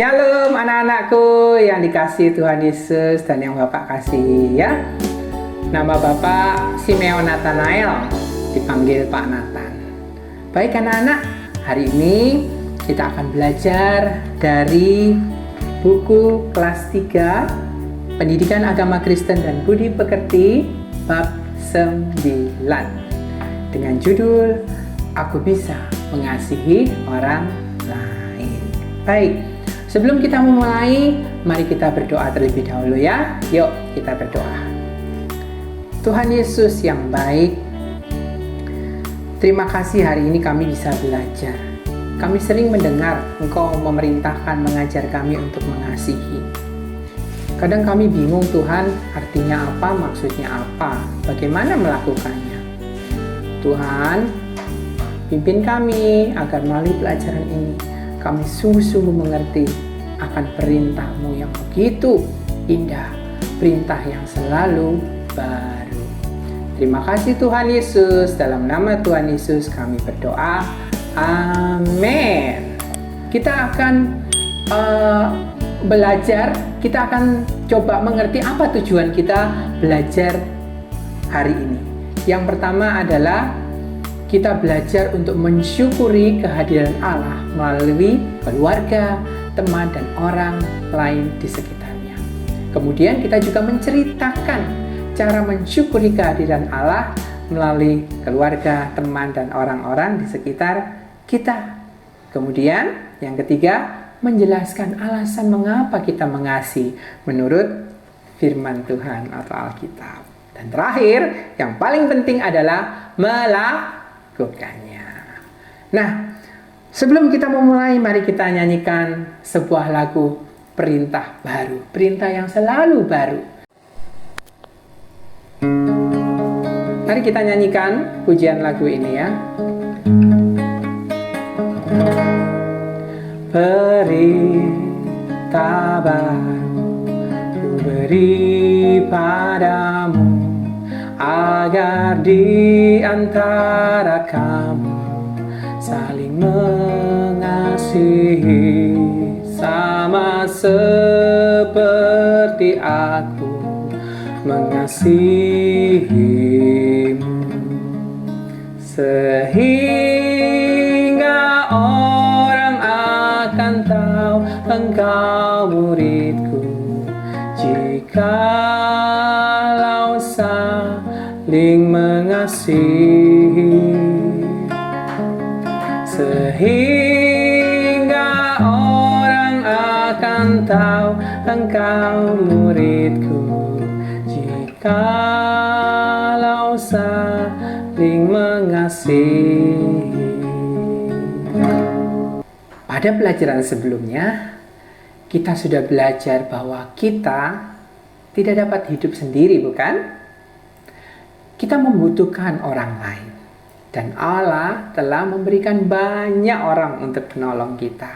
Shalom anak-anakku yang dikasihi Tuhan Yesus dan yang Bapak kasihi ya. Nama Bapak Simeon Nathanael, dipanggil Pak Nathan. Baik anak-anak, hari ini kita akan belajar dari buku kelas 3 Pendidikan Agama Kristen dan Budi Pekerti bab 9 dengan judul Aku Bisa Mengasihi Orang Lain. Baik, sebelum kita memulai, mari kita berdoa terlebih dahulu ya. Yuk kita berdoa. Tuhan Yesus yang baik, terima kasih hari ini kami bisa belajar. Kami sering mendengar Engkau memerintahkan mengajar kami untuk mengasihi. Kadang kami bingung Tuhan, artinya apa, maksudnya apa, bagaimana melakukannya. Tuhan, pimpin kami agar melalui pelajaran ini kami sungguh-sungguh mengerti akan perintah-Mu yang begitu indah, perintah yang selalu baru. Terima kasih Tuhan Yesus, dalam nama Tuhan Yesus kami berdoa, amin. Kita akan belajar, kita akan coba mengerti apa tujuan kita belajar hari ini. Yang pertama adalah kita belajar untuk mensyukuri kehadiran Allah melalui keluarga, teman, dan orang lain di sekitarnya. Kemudian kita juga menceritakan cara mensyukuri kehadiran Allah melalui keluarga, teman, dan orang-orang di sekitar kita. Kemudian yang ketiga, menjelaskan alasan mengapa kita mengasihi menurut firman Tuhan atau Alkitab. Dan terakhir, yang paling penting adalah melakukannya. Nah, sebelum kita memulai, mari kita nyanyikan sebuah lagu perintah baru, perintah yang selalu baru. Mari kita nyanyikan pujian lagu ini ya. Perintah baru ku beri padamu, agar di antara kamu saling mengasihi, sama seperti aku mengasihimu, sehingga orang akan tahu engkau muridku, jikalau saling mengasihi, sehingga orang akan tahu engkau muridku, jikalau saling mengasihi. Pada pelajaran sebelumnya, kita sudah belajar bahwa kita tidak dapat hidup sendiri, bukan? Kita membutuhkan orang lain. Dan Allah telah memberikan banyak orang untuk menolong kita.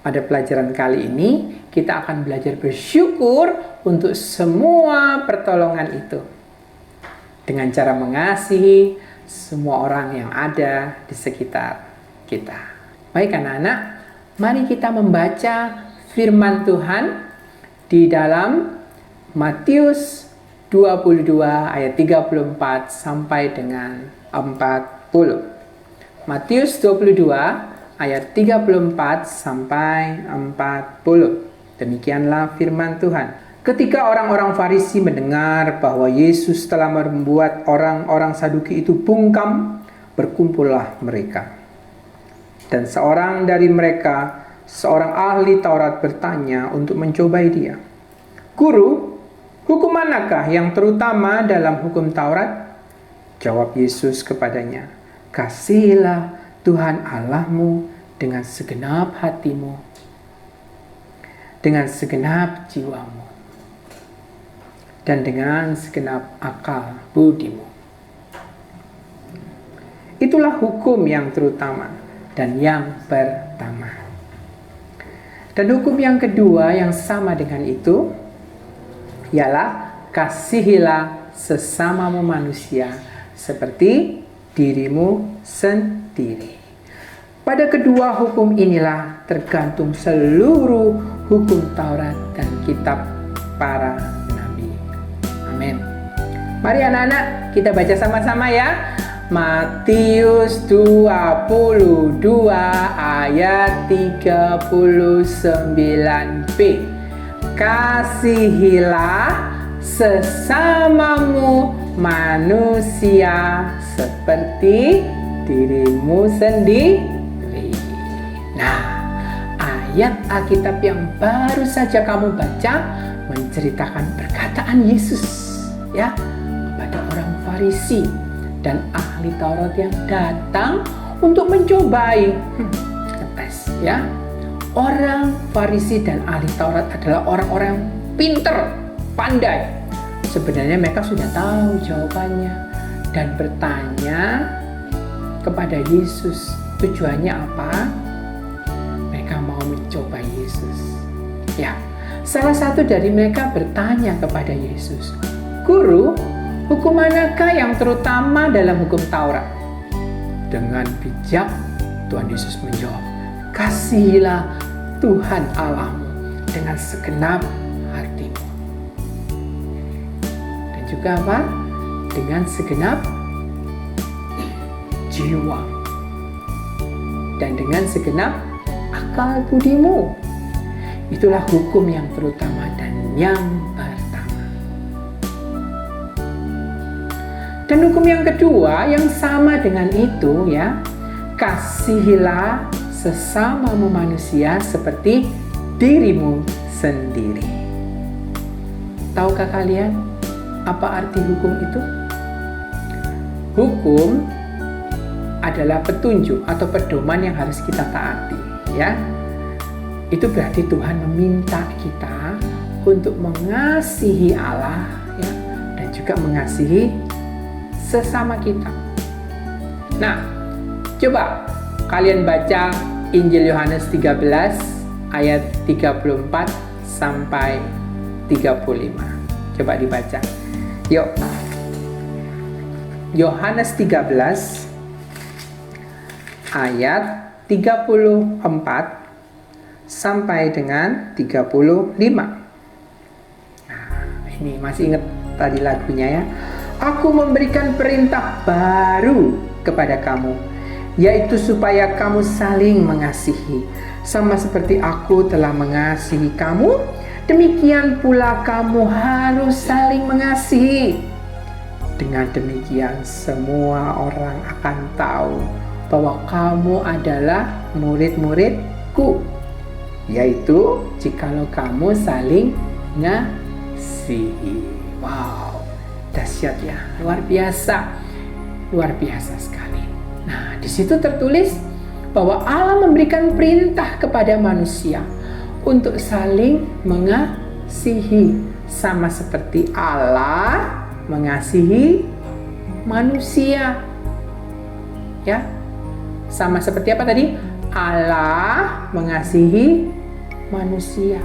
Pada pelajaran kali ini, kita akan belajar bersyukur untuk semua pertolongan itu. Dengan cara mengasihi semua orang yang ada di sekitar kita. Baik anak-anak, mari kita membaca firman Tuhan di dalam Matius 22 ayat 34 sampai dengan 40. Matius 22 ayat 34 sampai 40. Demikianlah firman Tuhan. Ketika orang-orang Farisi mendengar bahwa Yesus telah membuat orang-orang Saduki itu bungkam, berkumpullah mereka. Dan seorang dari mereka, seorang ahli Taurat, bertanya untuk mencobai dia, "Guru, hukum manakah yang terutama dalam hukum Taurat?" Jawab Yesus kepadanya, "Kasihilah Tuhan Allahmu dengan segenap hatimu, dengan segenap jiwamu, dan dengan segenap akal budimu." Itulah hukum yang terutama dan yang pertama. Dan hukum yang kedua yang sama dengan itu ialah kasihilah sesamamu manusia seperti dirimu sendiri. Pada kedua hukum inilah tergantung seluruh hukum Taurat dan kitab para nabi. Amin. Mari anak-anak, kita baca sama-sama ya. Matius 22 ayat 39b. Kasihilah sesamamu manusia seperti dirimu sendiri. Nah, ayat Alkitab yang baru saja kamu baca menceritakan perkataan Yesus ya kepada orang Farisi dan ahli Taurat yang datang untuk mencobai tes ya. Orang Farisi dan ahli Taurat adalah orang-orang yang pinter, pandai. Sebenarnya mereka sudah tahu jawabannya dan bertanya kepada Yesus. Tujuannya apa? Mereka mau mencoba Yesus. Ya, salah satu dari mereka bertanya kepada Yesus, "Guru, hukum manakah yang terutama dalam hukum Taurat?" Dengan bijak Tuhan Yesus menjawab, "Kasihilah Tuhan Allahmu dengan segenap hatimu." Dan juga apa? Dengan segenap jiwa. Dan dengan segenap akal budimu. Itulah hukum yang terutama dan yang pertama. Dan hukum yang kedua yang sama dengan itu ya, kasihilah sesamamu manusia seperti dirimu sendiri. Tahukah kalian apa arti hukum itu? Hukum adalah petunjuk atau pedoman yang harus kita taati ya. Itu berarti Tuhan meminta kita untuk mengasihi Allah ya, dan juga mengasihi sesama kita. Nah, coba kalian baca Injil Yohanes 13 ayat 34 sampai 35. Coba dibaca. Yuk. Yohanes 13 ayat 34 sampai dengan 35. Nah, ini masih ingat tadi lagunya ya. Aku memberikan perintah baru kepada kamu, yaitu supaya kamu saling mengasihi. Sama seperti aku telah mengasihi kamu, demikian pula kamu harus saling mengasihi. Dengan demikian semua orang akan tahu bahwa kamu adalah murid-muridku, yaitu jikalau kamu saling mengasihi. Wow, dahsyat ya, luar biasa sekali. Nah, di situ tertulis bahwa Allah memberikan perintah kepada manusia untuk saling mengasihi, sama seperti Allah mengasihi manusia. Ya, sama seperti apa tadi? Allah mengasihi manusia.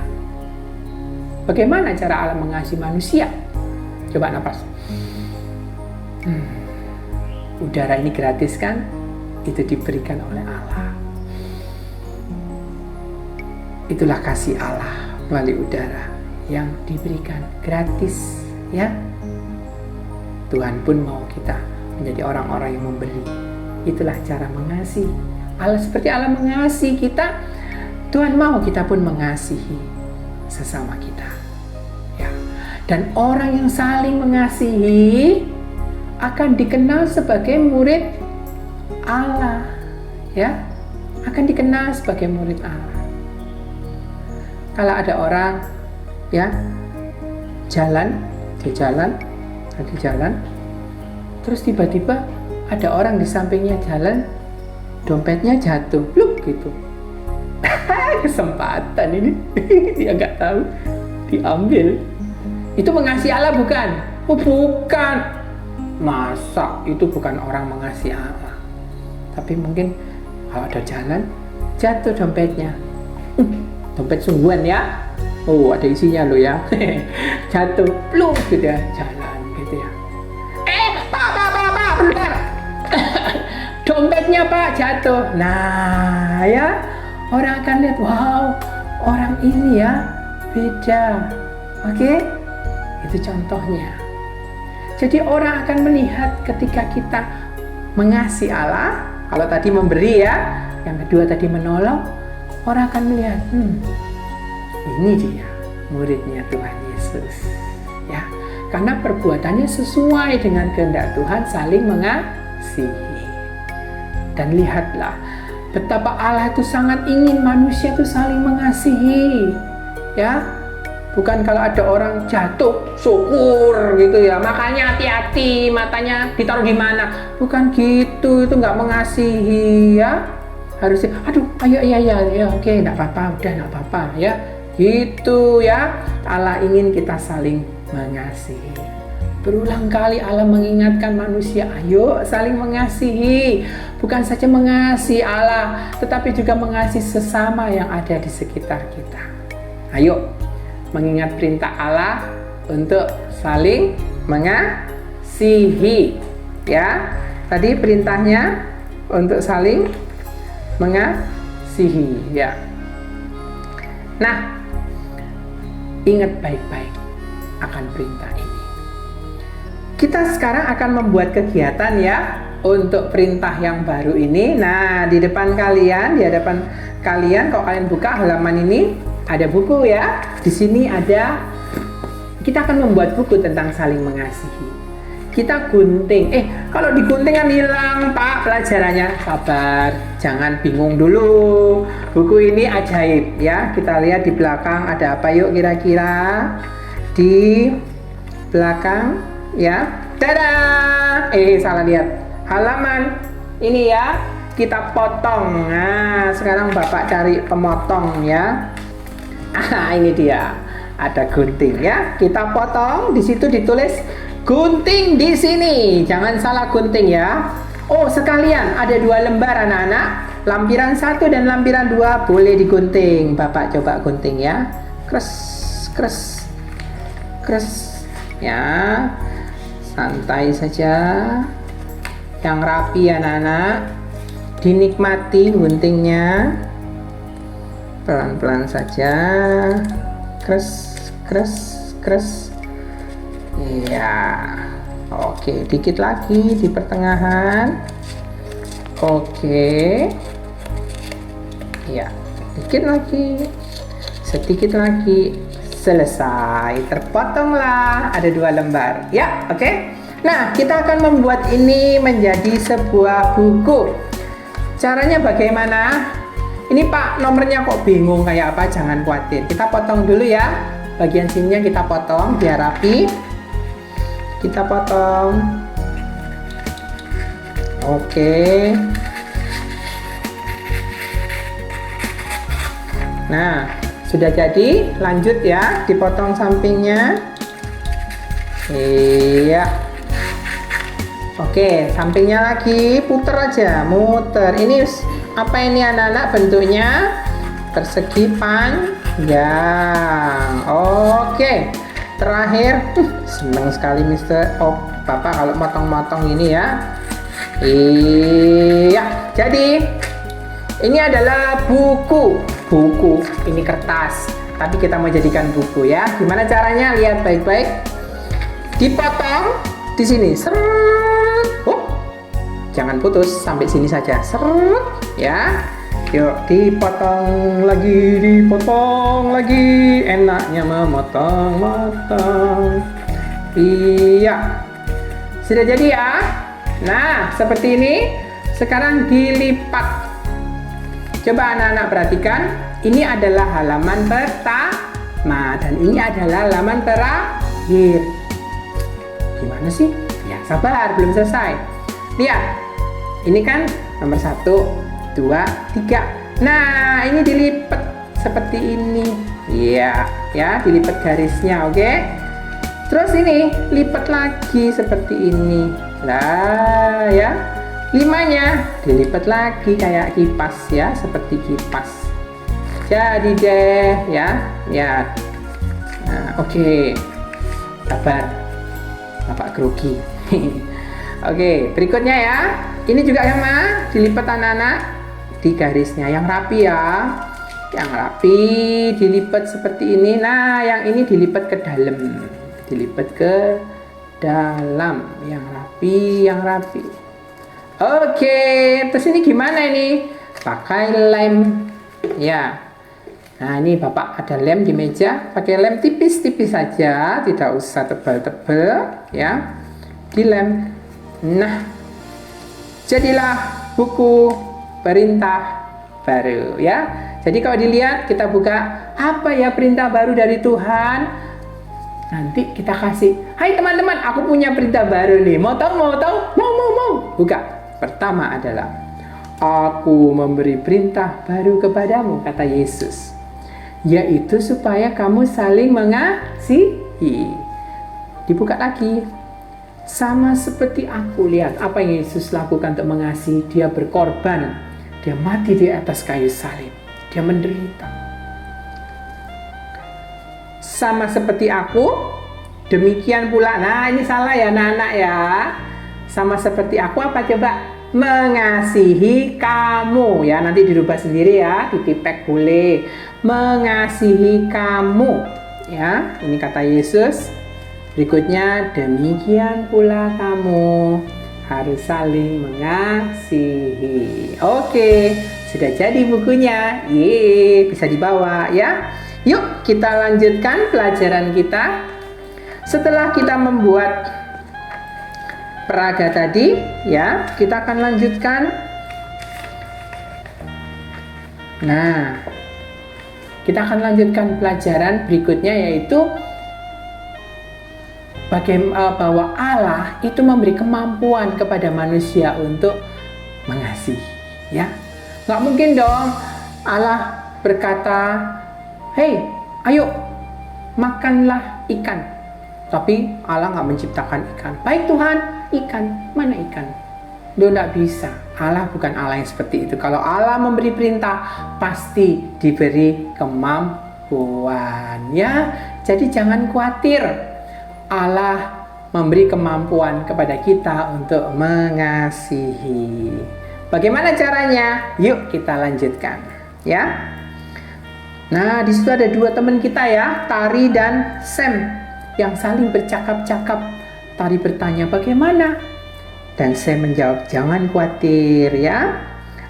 Bagaimana cara Allah mengasihi manusia? Coba napas. Udara ini gratis kan? Itu diberikan oleh Allah. Itulah kasih Allah melalui udara yang diberikan gratis ya. Tuhan pun mau kita menjadi orang-orang yang memberi. Itulah cara mengasihi. Allah seperti Allah mengasihi kita, Tuhan mau kita pun mengasihi sesama kita. Ya. Dan orang yang saling mengasihi akan dikenal sebagai murid Allah. Ya, akan dikenal sebagai murid Allah. Kalau ada orang ya lagi jalan, terus tiba-tiba ada orang di sampingnya jalan, dompetnya jatuh, bluk gitu. Kesempatan ini, dia nggak tahu, diambil. Itu mengasihi Allah bukan? Oh bukan. Masa itu bukan orang mengasihi Allah? Tapi mungkin kalau ada jalan, jatuh dompetnya. Dompet sungguhan ya. Oh ada isinya loh ya. Jatuh, bluk gitu ya, jalan gitu ya. Pak, bentar. dompetnya Pak jatuh. Nah ya, orang akan lihat, wow, orang ini ya beda. Oke, itu contohnya. Jadi orang akan melihat ketika kita mengasihi Allah. Kalau tadi memberi ya, yang kedua tadi menolong, orang akan melihat, ini dia muridnya Tuhan Yesus. Ya, karena perbuatannya sesuai dengan kehendak Tuhan, saling mengasihi. Dan lihatlah betapa Allah itu sangat ingin manusia itu saling mengasihi. Ya, bukan kalau ada orang jatuh, syukur gitu ya, makanya hati-hati, matanya ditaruh di mana. Bukan gitu, itu nggak mengasihi ya. Harusnya, aduh, ayo, ya, oke, nggak apa-apa, udah nggak apa-apa ya. Gitu ya, Allah ingin kita saling mengasihi. Berulang kali Allah mengingatkan manusia, ayo saling mengasihi. Bukan saja mengasihi Allah, tetapi juga mengasihi sesama yang ada di sekitar kita. Ayo, mengingat perintah Allah untuk saling mengasihi. Ya, tadi perintahnya untuk saling mengasihi. Ya. Nah, ingat baik-baik akan perintah ini. Kita sekarang akan membuat kegiatan ya untuk perintah yang baru ini. Nah, di depan kalian, di hadapan kalian, kalau kalian buka halaman ini, ada buku ya. Di sini ada, kita akan membuat buku tentang saling mengasihi. Kita gunting. Kalau digunting kan hilang Pak pelajarannya. Sabar, jangan bingung dulu. Buku ini ajaib ya. Kita lihat di belakang ada apa yuk kira-kira. Di belakang ya. Tada! Salah lihat. Halaman ini ya. Kita potong. Nah, sekarang Bapak cari pemotong ya. Ini dia. Ada gunting ya. Kita potong. Di situ ditulis gunting di sini. Jangan salah gunting ya. Oh, sekalian ada 2 lembar anak-anak. Lampiran 1 dan lampiran 2 boleh digunting. Bapak coba gunting ya. Kres, kres, kres. Ya. Santai saja. Yang rapi anak-anak. Dinikmati guntingnya. Pelan-pelan saja. Kres, kres, kres. Iya. Oke, dikit lagi di pertengahan. Oke. Ya, dikit lagi. Sedikit lagi. Selesai. Terpotonglah. Ada 2 lembar. Ya, oke. Nah, kita akan membuat ini menjadi sebuah buku. Caranya bagaimana? Ini Pak, nomornya kok bingung kayak apa? Jangan khawatir. Kita potong dulu ya. Bagian sininya kita potong biar rapi. Kita potong. Oke. Nah, sudah jadi. Lanjut ya, dipotong sampingnya. Iya. Oke, sampingnya lagi, puter aja, muter. Ini apa ini anak-anak bentuknya? Persegi panjang. Oke. Terakhir, senang sekali Mister. Oh, Bapak kalau motong-motong ini ya. Iya, jadi ini adalah buku. Buku, ini kertas. Tapi kita mau jadikan buku ya. Gimana caranya? Lihat baik-baik. Dipotong di sini. Seret. Oh, jangan putus sampai sini saja. Seret, ya. Yuk, dipotong lagi. Enaknya memotong-motong. Iya. Sudah jadi ya. Nah, seperti ini. Sekarang dilipat. Coba anak-anak perhatikan. Ini adalah halaman pertama. Dan ini adalah halaman terakhir. Gimana sih? Ya, sabar. Belum selesai. Lihat. Ini kan nomor 1. 2, 3. Nah, ini dilipat seperti ini. Iya, ya, dilipat garisnya, oke? Terus ini lipat lagi seperti ini. Lah, ya. 5-nya dilipat lagi kayak kipas ya, seperti kipas. Jadi deh, ya. Lihat. Nah, oke. Sabar. Bapak grogi. Oke, berikutnya ya. Ini juga yang mana? Dilipat anak-anak di garisnya yang rapi ya. Yang rapi dilipat seperti ini. Nah, yang ini dilipat ke dalam. Dilipat ke dalam. Yang rapi, yang rapi. Oke, terus ini gimana ini? Pakai lem. Ya. Nah, ini Bapak ada lem di meja. Pakai lem tipis-tipis saja, tidak usah tebal-tebal ya. Dilem. Nah, jadilah buku perintah baru ya. Jadi kalau dilihat kita buka, apa ya perintah baru dari Tuhan? Nanti kita kasih, hai teman-teman, aku punya perintah baru nih. Mau tahu? Mau. Buka. Pertama adalah, aku memberi perintah baru kepadamu, kata Yesus, yaitu supaya kamu saling mengasihi. Dibuka lagi. Sama seperti aku, lihat apa yang Yesus lakukan untuk mengasihi. Dia berkorban, dia mati di atas kayu salib, dia menderita. Sama seperti aku, demikian pula. Nah, ini salah ya anak-anak ya. Sama seperti aku apa coba? Mengasihi kamu ya. Nanti dirubah sendiri ya, ditipek boleh. Mengasihi kamu ya. Ini kata Yesus. Berikutnya, demikian pula kamu harus saling mengasihi. Oke, sudah jadi bukunya. Yeay, bisa dibawa ya. Yuk kita lanjutkan pelajaran kita. Setelah kita membuat peraga tadi ya, kita akan lanjutkan. Nah, kita akan lanjutkan pelajaran berikutnya, yaitu bagaimana bahwa Allah itu memberi kemampuan kepada manusia untuk mengasihi ya. Nggak mungkin dong Allah berkata, hei ayo makanlah ikan, tapi Allah nggak menciptakan ikan. Baik Tuhan, ikan, mana ikan? Loh, nggak bisa. Allah bukan Allah yang seperti itu. Kalau Allah memberi perintah, pasti diberi kemampuan ya. Jadi jangan khawatir, Allah memberi kemampuan kepada kita untuk mengasihi. Bagaimana caranya? Yuk kita lanjutkan ya. Nah, di situ ada dua teman kita ya, Tari dan Sam, yang saling bercakap-cakap. Tari bertanya, bagaimana? Dan Sam menjawab, jangan khawatir ya.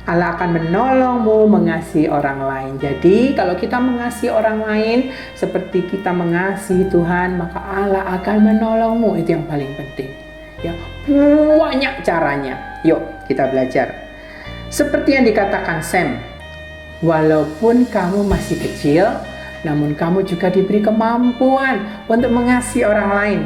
Allah akan menolongmu mengasihi orang lain. Jadi kalau kita mengasihi orang lain seperti kita mengasihi Tuhan, maka Allah akan menolongmu. Itu yang paling penting ya. Banyak caranya. Yuk kita belajar. Seperti yang dikatakan Sam, walaupun kamu masih kecil, namun kamu juga diberi kemampuan untuk mengasihi orang lain.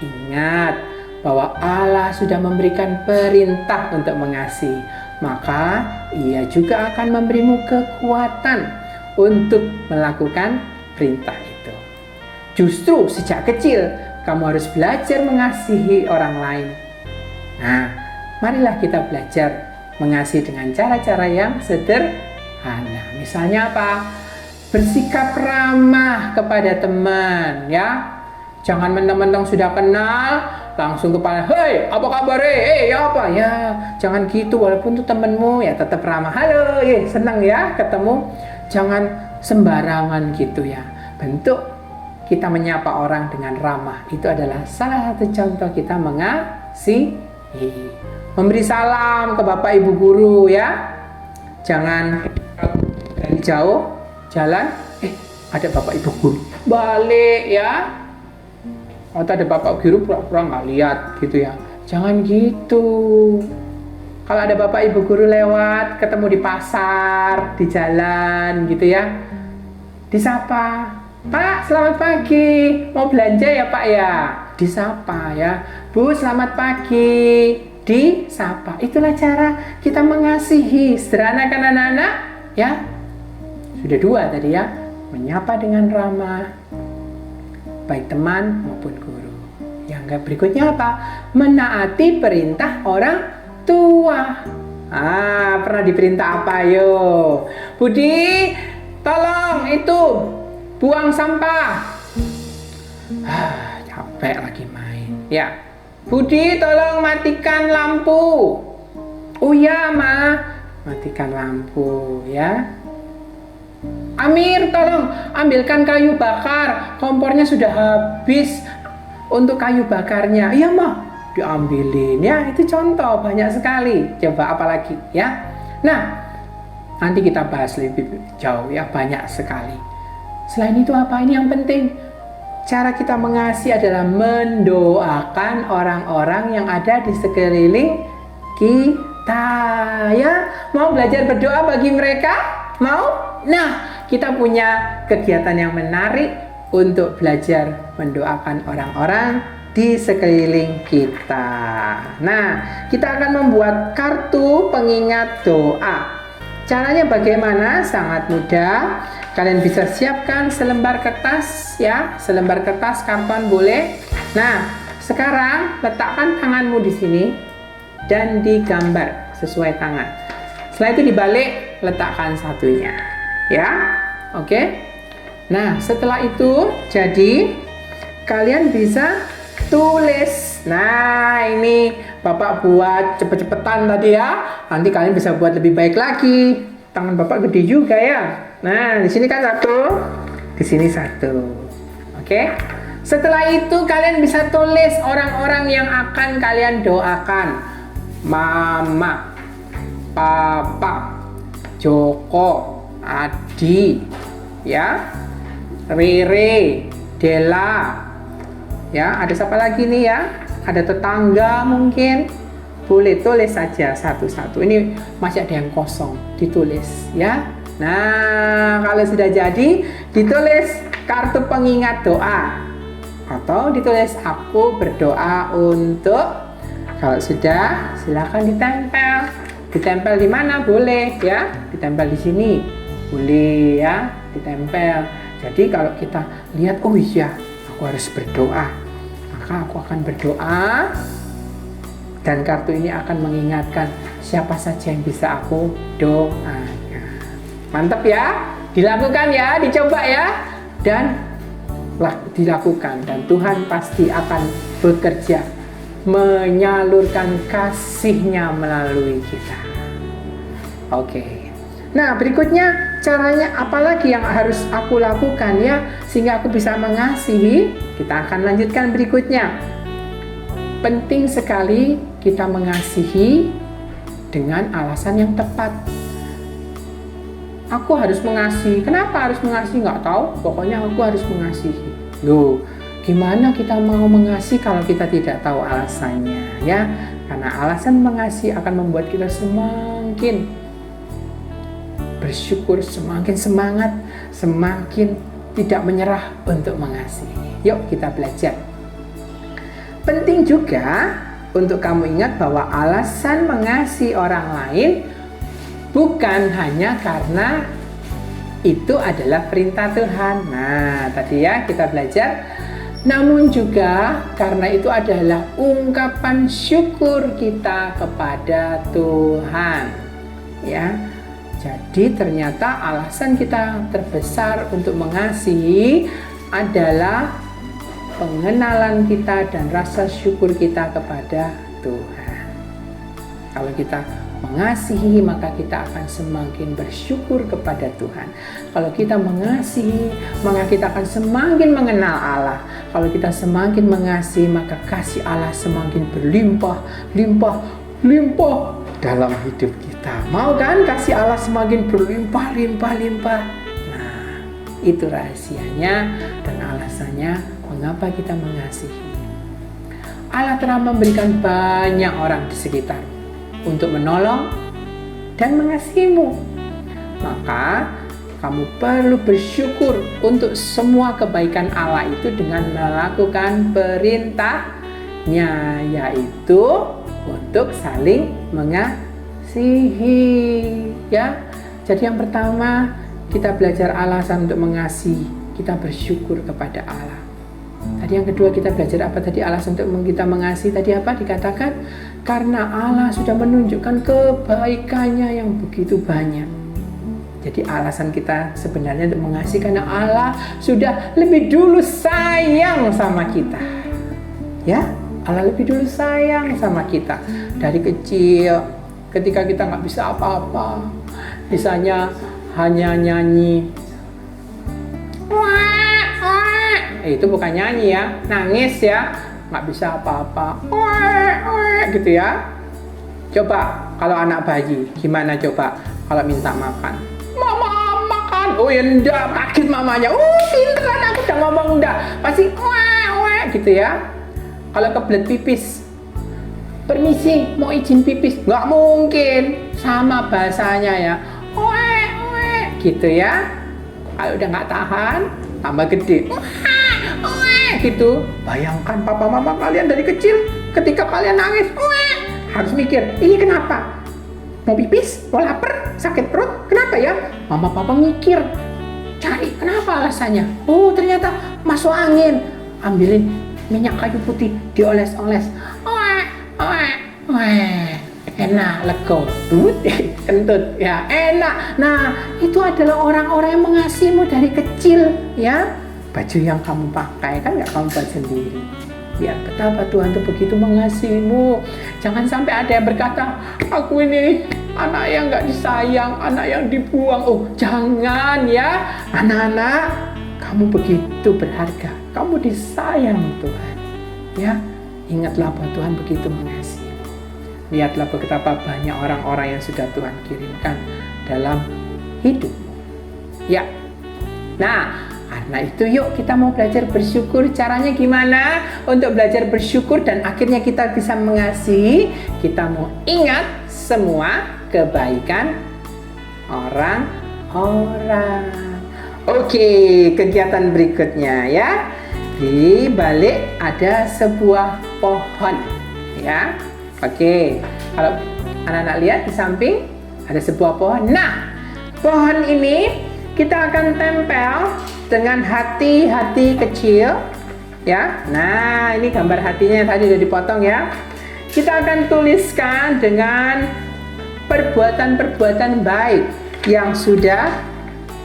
Ingat bahwa Allah sudah memberikan perintah untuk mengasihi, maka Ia juga akan memberimu kekuatan untuk melakukan perintah itu. Justru sejak kecil kamu harus belajar mengasihi orang lain. Nah, marilah kita belajar mengasihi dengan cara-cara yang sederhana. Misalnya apa? Bersikap ramah kepada teman ya. Jangan mentang-mentang sudah kenal langsung kepala, hei apa kabar, ya apa ya, jangan gitu. Walaupun itu temenmu ya tetap ramah, halo senang ya ketemu. Jangan sembarangan gitu ya. Bentuk kita menyapa orang dengan ramah itu adalah salah satu contoh kita mengasihi. Memberi salam ke bapak ibu guru ya. Jangan dari jauh jalan, ada bapak ibu guru, balik ya. Atau ada bapak guru pura-pura nggak lihat gitu ya. Jangan gitu. Kalau ada bapak ibu guru lewat, ketemu di pasar, di jalan gitu ya, disapa, Pak selamat pagi, mau belanja ya Pak ya, disapa ya. Bu selamat pagi, disapa. Itulah cara kita mengasihi. Sederhana kan anak-anak ya. Sudah dua tadi ya, menyapa dengan ramah, baik teman maupun guru. Yang berikutnya apa? Menaati perintah orang tua. Pernah diperintah apa yo? Budi, tolong itu buang sampah. Capek lagi main. Ya. Budi, tolong matikan lampu. Oh ya, Ma. Matikan lampu ya. Amir, tolong ambilkan kayu bakar. Kompornya sudah habis untuk kayu bakarnya. Iya, Ma. Diambilin ya. Itu contoh banyak sekali. Coba apalagi ya. Nah, nanti kita bahas lebih jauh ya, banyak sekali. Selain itu apa ini yang penting? Cara kita mengasihi adalah mendoakan orang-orang yang ada di sekeliling kita ya. Mau belajar berdoa bagi mereka? Mau? Nah, kita punya kegiatan yang menarik untuk belajar mendoakan orang-orang di sekeliling kita. Nah, kita akan membuat kartu pengingat doa. Caranya bagaimana? Sangat mudah. Kalian bisa siapkan selembar kertas ya, selembar kertas, karton boleh. Nah, sekarang letakkan tanganmu di sini dan digambar sesuai tangan. Setelah itu dibalik, letakkan satunya. Ya, oke. Nah, setelah itu jadi kalian bisa tulis. Nah, ini Bapak buat cepet-cepetan tadi ya. Nanti kalian bisa buat lebih baik lagi. Tangan Bapak gede juga ya. Nah, di sini kan satu, di sini satu. Oke. Setelah itu kalian bisa tulis orang-orang yang akan kalian doakan. Mama, Papa, Joko, Adi, ya, Rere, Dela, ya, ada siapa lagi nih ya? Ada tetangga mungkin. Boleh tulis saja satu-satu. Ini masih ada yang kosong, ditulis ya. Nah, kalau sudah jadi, ditulis kartu pengingat doa atau ditulis aku berdoa untuk. Kalau sudah, silakan ditempel. Ditempel di mana? Boleh ya. Ditempel di sini. Boleh ya, ditempel. Jadi kalau kita lihat, oh iya, aku harus berdoa, maka aku akan berdoa dan kartu ini akan mengingatkan siapa saja yang bisa aku doakan. Mantap ya, dilakukan ya, dicoba ya, dan dilakukan, dan Tuhan pasti akan bekerja menyalurkan kasih-Nya melalui kita. Oke. Nah, berikutnya caranya apalagi yang harus aku lakukan ya sehingga aku bisa mengasihi? Kita akan lanjutkan berikutnya. Penting sekali kita mengasihi dengan alasan yang tepat. Aku harus mengasihi. Kenapa harus mengasihi? Nggak tahu. Pokoknya aku harus mengasihi. Loh, gimana kita mau mengasihi kalau kita tidak tahu alasannya ya? Karena alasan mengasihi akan membuat kita semakin bersyukur, semakin semangat, semakin tidak menyerah untuk mengasihi. Yuk kita belajar. Penting juga untuk kamu ingat bahwa alasan mengasihi orang lain bukan hanya karena itu adalah perintah Tuhan. Nah, tadi ya kita belajar. Namun juga karena itu adalah ungkapan syukur kita kepada Tuhan. Ya. Jadi ternyata alasan kita terbesar untuk mengasihi adalah pengenalan kita dan rasa syukur kita kepada Tuhan. Kalau kita mengasihi, maka kita akan semakin bersyukur kepada Tuhan. Kalau kita mengasihi, maka kita akan semakin mengenal Allah. Kalau kita semakin mengasihi, maka kasih Allah semakin berlimpah, limpah, limpah dalam hidup kita. Mau kan kasih Allah semakin berlimpah, limpah, limpah? Nah, itu rahasianya dan alasannya mengapa kita mengasihi. Allah telah memberikan banyak orang di sekitar untuk menolong dan mengasihimu. Maka kamu perlu bersyukur untuk semua kebaikan Allah itu dengan melakukan perintahnya, yaitu untuk saling mengasihi. Ya, jadi yang pertama kita belajar alasan untuk mengasihi. Kita bersyukur kepada Allah. Tadi yang kedua kita belajar apa tadi alasan untuk kita mengasihi? Tadi apa dikatakan? Karena Allah sudah menunjukkan kebaikannya yang begitu banyak. Jadi alasan kita sebenarnya untuk mengasihi karena Allah sudah lebih dulu sayang sama kita. Ya, Allah lebih dulu sayang sama kita. Dari kecil ketika kita nggak bisa apa-apa, misalnya hanya nyanyi, itu bukan nyanyi ya, nangis ya, nggak bisa apa-apa, gitu ya. Coba kalau anak bayi, gimana coba kalau minta makan? Mama makan, oh ya enggak, kaget mamanya, pinter anakku udah ngomong enggak, pasti gitu ya. Kalau kebelet pipis, permisi mau izin pipis, nggak mungkin, sama bahasanya ya, gitu ya. Kalau udah nggak tahan, tambah gede, gitu. Bayangkan papa mama kalian dari kecil, ketika kalian nangis, harus mikir, ini kenapa? Mau pipis? Mau lapar? Sakit perut? Kenapa ya? Mama papa mikir, cari kenapa alasannya. Oh ternyata masuk angin, ambilin minyak kayu putih, dioles-oles, enak, lego, kentut, ya enak. Nah itu adalah orang-orang yang mengasihimu dari kecil, ya. Baju yang kamu pakai kan nggak kamu buat sendiri. Ya betapa Tuhan itu begitu mengasihimu. Jangan sampai ada yang berkata, aku ini anak yang nggak disayang, anak yang dibuang. Oh jangan ya, anak-anak, kamu begitu berharga, kamu disayang Tuhan. Ya, ingatlah bahwa Tuhan begitu mengasihi. Lihatlah betapa banyak orang-orang yang sudah Tuhan kirimkan dalam hidupmu. Ya, nah karena itu yuk kita mau belajar bersyukur. Caranya gimana untuk belajar bersyukur dan akhirnya kita bisa mengasihi? Kita mau ingat semua kebaikan orang-orang. Oke, kegiatan berikutnya ya. Di balik ada sebuah pohon ya. Oke, kalau anak-anak lihat di samping ada sebuah pohon. Nah, pohon ini kita akan tempel dengan hati-hati kecil ya. Nah ini gambar hatinya tadi sudah dipotong ya. Kita akan tuliskan dengan perbuatan-perbuatan baik yang sudah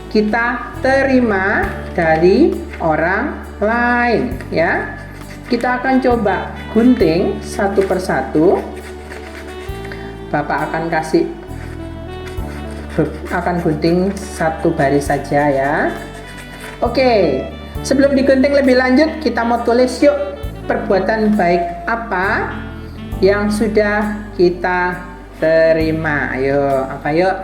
kita terima dari orang lain ya. Kita akan coba gunting satu persatu. Bapak akan gunting satu baris saja ya. Oke, sebelum digunting lebih lanjut, kita mau tulis yuk perbuatan baik apa yang sudah kita terima. Ayo, apa yuk?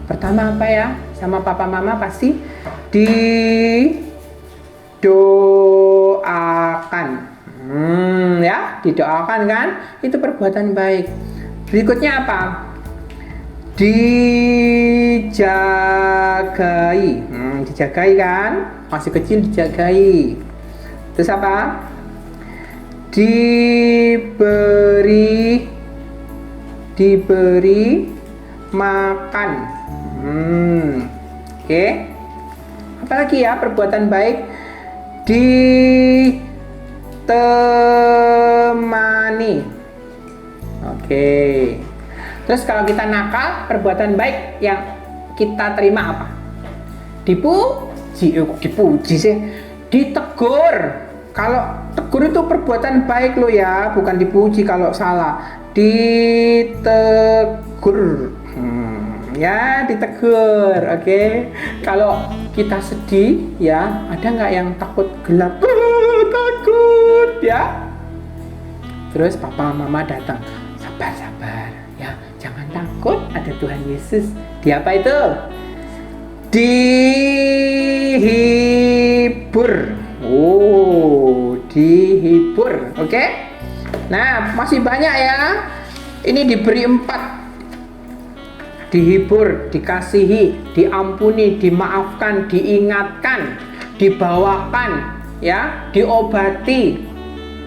Pertama apa ya? Sama papa mama pasti didoakan. Ya, didoakan kan? Itu perbuatan baik. Berikutnya apa? Dijagai. Dijagai kan? Masih kecil dijagai. Terus apa? Diberi makan. Oke. Apalagi ya perbuatan baik? Ditemani. Oke. Terus kalau kita nakal, perbuatan baik yang kita terima apa? Dipuji. Dipuji sih. Ditegur. Kalau tegur itu perbuatan baik lo ya, bukan dipuji kalau salah. Ditegur. Ya, ditegur. Oke. Kalau kita sedih ya, ada nggak yang takut gelap? Takut ya. Terus papa mama datang. Sabar ya, jangan takut, ada Tuhan Yesus. Dia apa itu? Dihibur. Oh, dihibur. Oke. Nah, masih banyak ya. Ini diberi 4. Dihibur, dikasihi, diampuni, dimaafkan, diingatkan, dibawakan, ya, diobati.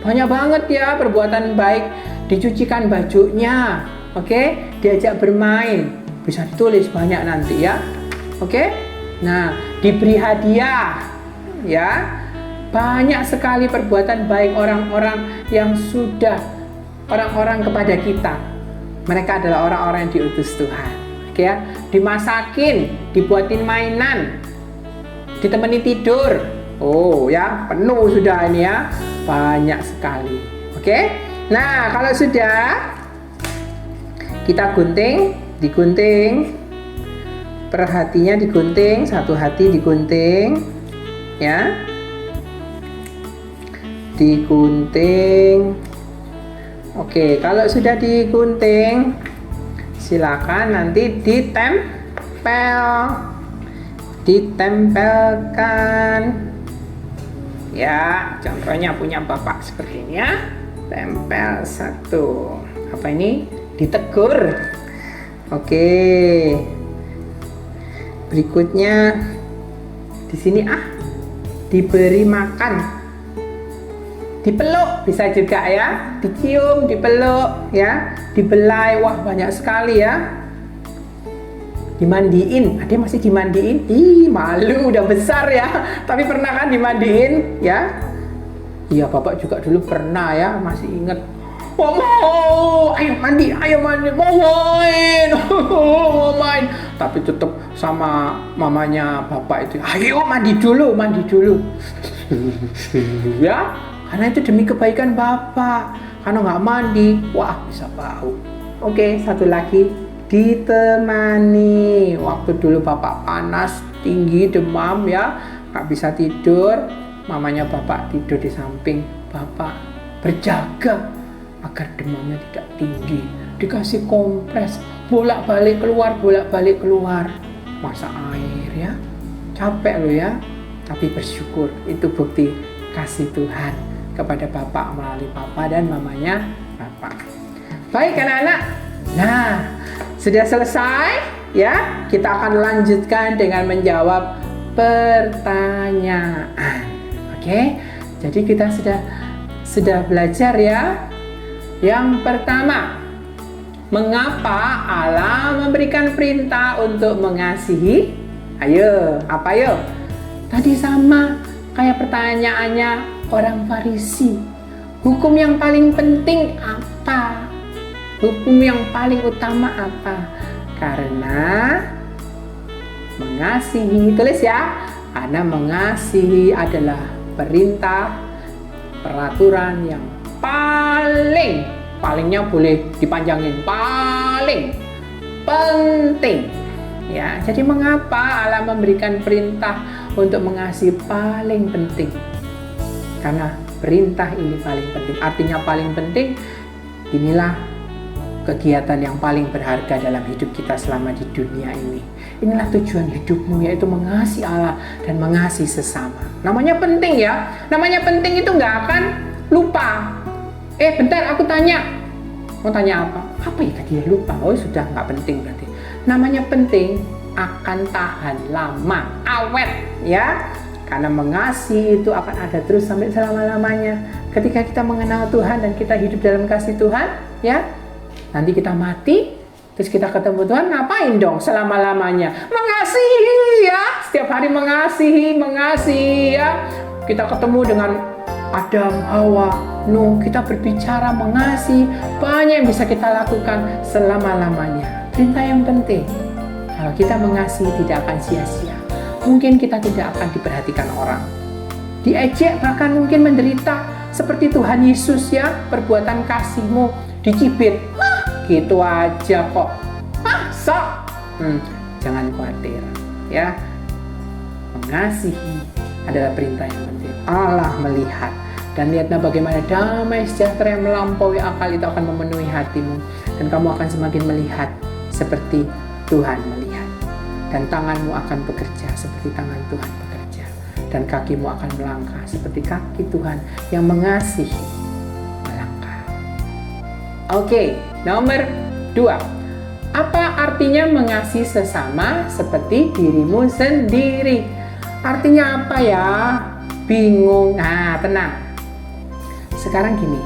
Banyak banget ya perbuatan baik. Dicucikan bajunya, oke? Diajak bermain, bisa ditulis banyak nanti ya, oke? Nah, diberi hadiah, ya. Banyak sekali perbuatan baik orang-orang yang sudah orang-orang kepada kita. Mereka adalah orang-orang yang diutus Tuhan, oke ya? Dimasakin, dibuatin mainan, ditemani tidur. Oh ya, penuh sudah ini ya, banyak sekali, oke? Nah, kalau sudah, Kita gunting, digunting. Per hatinya digunting, satu hati digunting, ya. Digunting. Oke, kalau sudah digunting, silakan nanti ditempelkan. Ya, contohnya punya Bapak seperti ini ya. Tempel satu. Apa ini? Ditegur. Oke. Berikutnya di sini diberi makan, dipeluk bisa juga ya, dicium, dipeluk ya, dibelai, wah banyak sekali ya. Dimandiin, ada masih dimandiin, malu udah besar ya, tapi pernah kan dimandiin ya? Iya, Bapak juga dulu pernah ya, masih ingat. Mau, ayo mandi, mau main, mau main. Tapi tetap sama mamanya Bapak itu, ayo mandi dulu. Ya, karena itu demi kebaikan Bapak. Karena nggak mandi, wah bisa bau. Oke, satu lagi, ditemani. Waktu dulu Bapak panas, tinggi, demam ya, nggak bisa tidur. Mamanya Bapak tidur di samping Bapak, berjaga agar demamnya tidak tinggi, dikasih kompres, bolak-balik keluar, masak air ya, capek lo ya, tapi bersyukur. Itu bukti kasih Tuhan kepada Bapak melalui Papa dan mamanya Bapak. Baik anak-anak, nah sudah selesai ya, kita akan lanjutkan dengan menjawab pertanyaan. Oke, jadi kita sudah belajar ya. Yang pertama, mengapa Allah memberikan perintah untuk mengasihi? Ayo, apa yuk? Tadi sama kayak pertanyaannya orang Farisi. Hukum yang paling penting apa? Hukum yang paling utama apa? Karena mengasihi, tulis ya. Karena mengasihi adalah perintah, peraturan yang palingnya boleh dipanjangin, paling penting ya. Jadi mengapa Allah memberikan perintah untuk mengasihi paling penting? Karena perintah ini paling penting, artinya paling penting. Inilah kegiatan yang paling berharga dalam hidup kita selama di dunia ini. Inilah tujuan hidupmu, yaitu mengasihi Allah dan mengasihi sesama. Namanya penting ya, namanya penting itu nggak akan lupa. Bentar, aku tanya. Mau tanya apa? Apa ya tadi? Lupa. Oh, sudah nggak penting berarti. Namanya penting akan tahan lama, awet ya. Karena mengasihi itu akan ada terus sampai selama-lamanya. Ketika kita mengenal Tuhan dan kita hidup dalam kasih Tuhan, ya. Nanti kita mati, terus kita ketemu Tuhan, ngapain dong selama-lamanya? Mengasihi ya. Setiap hari mengasihi ya. Kita ketemu dengan Adam, Hawa, Nuh, kita berbicara mengasihi, banyak yang bisa kita lakukan selama-lamanya. Perintah yang penting, kalau kita mengasihi tidak akan sia-sia. Mungkin kita tidak akan diperhatikan orang, diejek, bahkan mungkin menderita seperti Tuhan Yesus ya, perbuatan kasihmu dicibir, gitu aja kok, jangan khawatir ya. Mengasihi adalah perintah yang penting. Allah melihat dan lihatlah bagaimana damai sejahtera yang melampaui akal itu akan memenuhi hatimu, dan kamu akan semakin melihat seperti Tuhan melihat, dan tanganmu akan bekerja seperti tangan Tuhan bekerja, dan kakimu akan melangkah seperti kaki Tuhan yang mengasihi melangkah. Oke, nomor 2. Apa artinya mengasihi sesama seperti dirimu sendiri? Artinya apa ya? Bingung? Nah, tenang. Sekarang gini,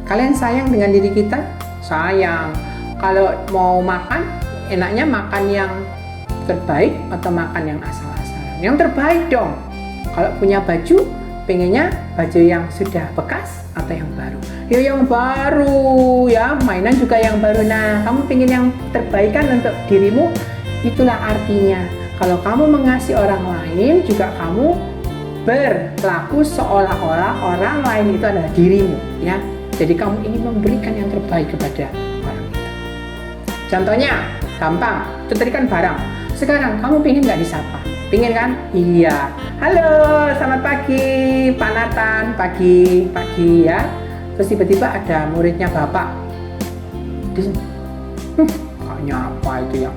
kalian sayang dengan diri kita? Sayang. Kalau mau makan, enaknya makan yang terbaik atau makan yang asal-asalan? Yang terbaik dong. Kalau punya baju, pengennya baju yang sudah bekas atau yang baru? Ya yang baru ya, mainan juga yang baru. Nah, kamu pengen yang terbaik kan untuk dirimu? Itulah artinya. Kalau kamu mengasihi orang lain, juga kamu berlaku seolah-olah orang lain itu adalah dirimu ya. Jadi kamu ingin memberikan yang terbaik kepada orang itu. Contohnya, gampang, itu tadi kan barang. Sekarang kamu pingin nggak disapa? Pingin kan? Iya. Halo, selamat pagi, Pak Nathan. Pagi ya. Terus tiba-tiba ada muridnya Bapak. Gak nyapa itu ya.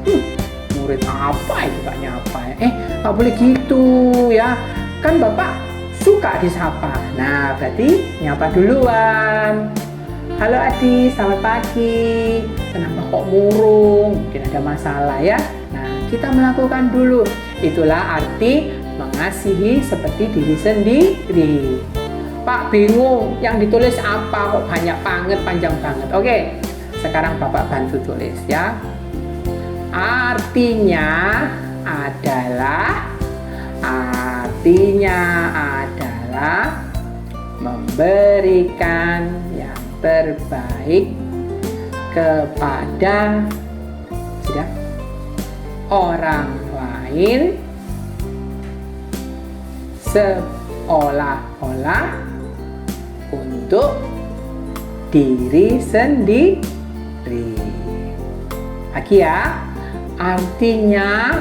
Murid apa itu gak nyapa ya? Gak boleh gitu ya. Kan Bapak suka disapa. Nah, berarti nyapa duluan. Halo Adi, selamat pagi. Kenapa kok murung? Mungkin ada masalah ya. Nah, kita melakukan dulu. Itulah arti mengasihi seperti diri sendiri. Pak bingung, yang ditulis apa kok banyak banget, panjang banget. Oke, sekarang Bapak bantu tulis ya. Artinya adalah memberikan yang terbaik kepada orang lain seolah-olah untuk diri sendiri. Lagi ya, artinya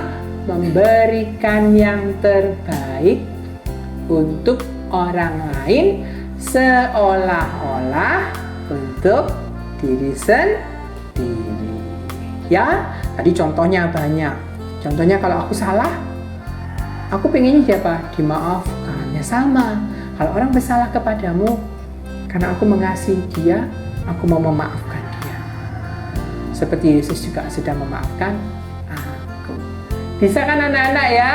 memberikan yang terbaik untuk orang lain seolah-olah untuk diri sendiri. Ya, tadi contohnya banyak. Contohnya kalau aku salah, aku pengennya siapa? Dimaafkan. Ya sama, kalau orang bersalah kepadamu, karena aku mengasihi dia, aku mau memaafkan dia. Seperti Yesus juga sudah memaafkan aku. Bisa kan anak-anak ya?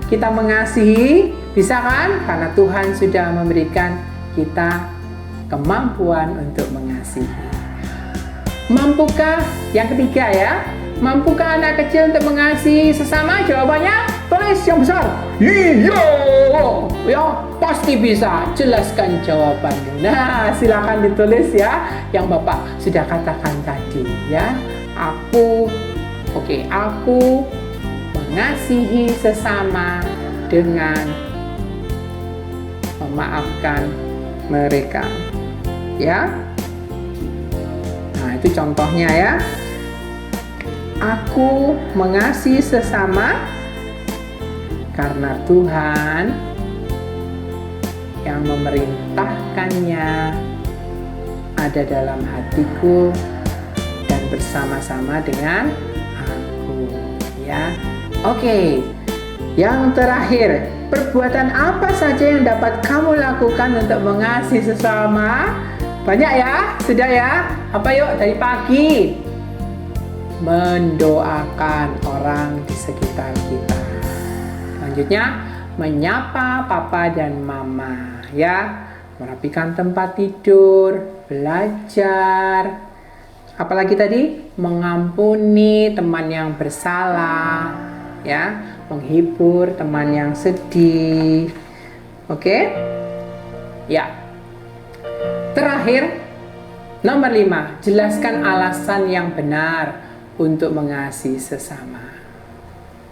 Kita mengasihi, bisa kan? Karena Tuhan sudah memberikan kita kemampuan untuk mengasihi. Mampukah? Yang ketiga ya. Mampukah anak kecil untuk mengasihi sesama? Jawabannya tulis yang besar. Iya. Ya, pasti bisa. Jelaskan jawabannya. Nah, silakan ditulis ya yang Bapak sudah katakan tadi ya. Aku mengasihi sesama dengan memaafkan mereka. Ya. Nah, itu contohnya ya. Aku mengasihi sesama karena Tuhan yang memerintahkannya ada dalam hatiku dan bersama-sama dengan aku ya. Oke. Yang terakhir, perbuatan apa saja yang dapat kamu lakukan untuk mengasihi sesama? Banyak ya? Sudah ya? Apa yuk dari pagi? Mendoakan orang di sekitar kita. Selanjutnya, menyapa papa dan mama ya, merapikan tempat tidur, belajar. Apalagi tadi? Mengampuni teman yang bersalah ya, menghibur teman yang sedih. Oke? Ya. Terakhir, nomor 5, jelaskan alasan yang benar untuk mengasihi sesama.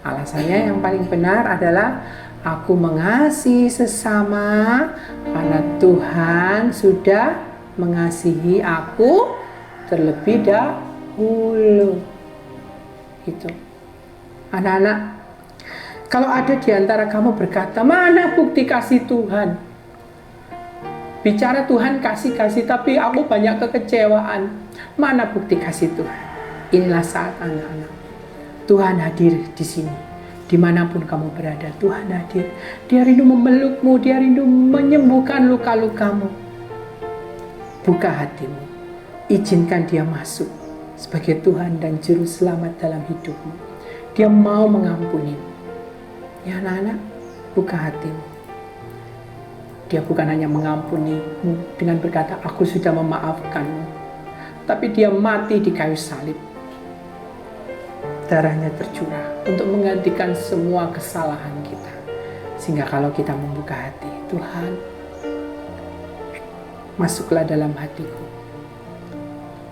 Alasannya yang paling benar adalah aku mengasihi sesama karena Tuhan sudah mengasihi aku terlebih dahulu. Gitu. Anak-anak, kalau ada di antara kamu berkata, mana bukti kasih Tuhan? Bicara Tuhan kasih-kasih, tapi aku banyak kekecewaan. Mana bukti kasih Tuhan? Inilah saat anak-anak. Tuhan hadir di sini. Dimanapun kamu berada, Tuhan hadir. Dia rindu memelukmu, dia rindu menyembuhkan luka-lukamu. Buka hatimu. Izinkan dia masuk sebagai Tuhan dan Juru Selamat dalam hidupmu. Dia mau mengampuni. Ya anak-anak, buka hatimu. Dia bukan hanya mengampunimu dengan berkata, aku sudah memaafkanmu. Tapi dia mati di kayu salib. Darahnya tercurah untuk menggantikan semua kesalahan kita. Sehingga kalau kita membuka hati, Tuhan, masuklah dalam hatiku.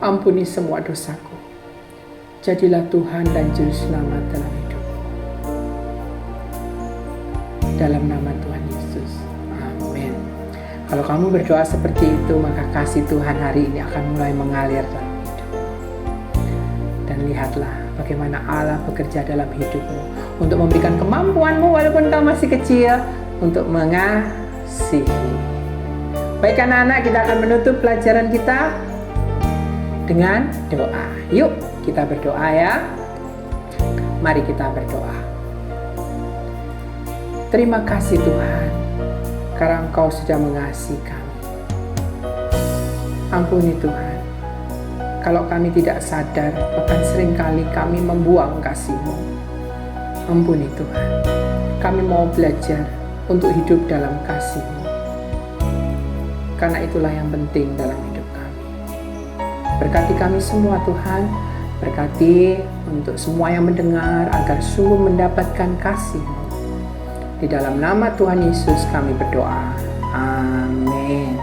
Ampuni semua dosaku. Jadilah Tuhan dan Juru Selamat dalam hidupku. Dalam nama Tuhan Yesus. Amin. Kalau kamu berdoa seperti itu, maka kasih Tuhan hari ini akan mulai mengalir dalam hidup. Dan lihat lihatlah bagaimana Allah bekerja dalam hidupmu untuk memberikan kemampuanmu walaupun kau masih kecil untuk mengasihi. Baik anak-anak, kita akan menutup pelajaran kita dengan doa. Yuk kita berdoa ya. Mari kita berdoa. Terima kasih Tuhan, karena Engkau sudah mengasihi kami. Ampuni Tuhan, kalau kami tidak sadar, bahkan seringkali kami membuang kasih-Mu. Ampuni Tuhan, kami mau belajar untuk hidup dalam kasih-Mu, karena itulah yang penting dalam hidup kami. Berkati kami semua Tuhan, berkati untuk semua yang mendengar agar sungguh mendapatkan kasih-Mu. Di dalam nama Tuhan Yesus kami berdoa. Amin.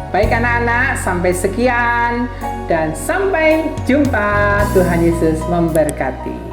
Baik anak-anak, sampai sekian dan sampai jumpa. Tuhan Yesus memberkati.